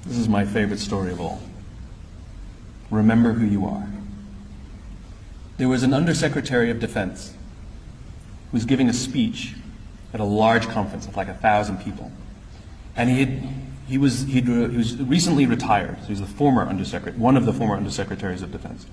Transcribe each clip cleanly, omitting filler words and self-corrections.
This is my favorite story of all. Remember who you are. There was an Undersecretary of Defense who was giving a speech at a large conference of like 1,000 people. And he was recently retired. So he was the former undersecretary, one of the former undersecretaries of defense.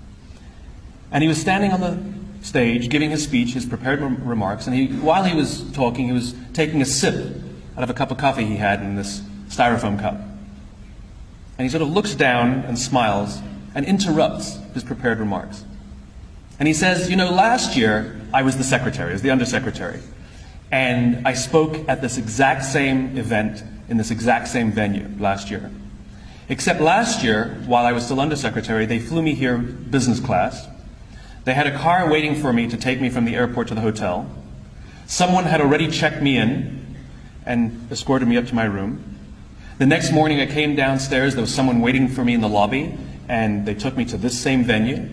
And he was standing on the stage giving his speech, his prepared remarks, and while he was talking, he was taking a sip out of a cup of coffee he had in this styrofoam cup. And he sort of looks down and smiles and interrupts his prepared remarks. And he says, you know, last year I was the secretary, I was the undersecretary, and I spoke at this exact same event in this exact same venue last year. Except last year, while I was still undersecretary, they flew me here business class. They had a car waiting for me to take me from the airport to the hotel. Someone had already checked me in and escorted me up to my room. The next morning I came downstairs, there was someone waiting for me in the lobby, and they took me to this same venue.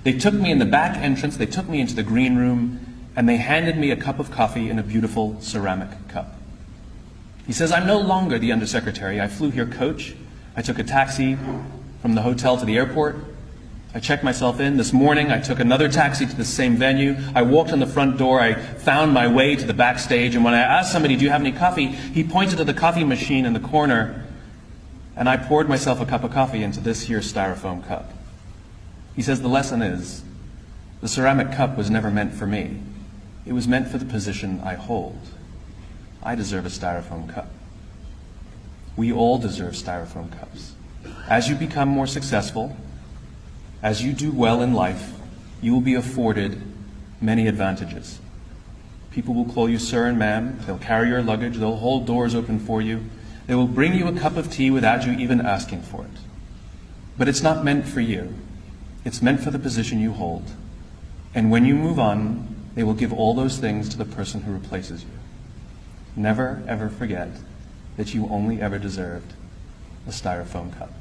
They took me in the back entrance, they took me into the green room, and they handed me a cup of coffee in a beautiful ceramic cup. He says, I'm no longer the undersecretary. I flew here coach. I took a taxi from the hotel to the airport. I checked myself in. This morning I took another taxi to the same venue. I walked in the front door. I found my way to the backstage, and when I asked somebody, do you have any coffee? He pointed to the coffee machine in the corner, and I poured myself a cup of coffee into this here styrofoam cup. He says the lesson is, the ceramic cup was never meant for me. It was meant for the position I hold. I deserve a styrofoam cup. We all deserve styrofoam cups. As you become more successful, as you do well in life, you will be afforded many advantages. People will call you sir and ma'am. They'll carry your luggage. They'll hold doors open for you. They will bring you a cup of tea without you even asking for it. But it's not meant for you. It's meant for the position you hold. And when you move on, they will give all those things to the person who replaces you. Never, ever forget that you only ever deserved a styrofoam cup.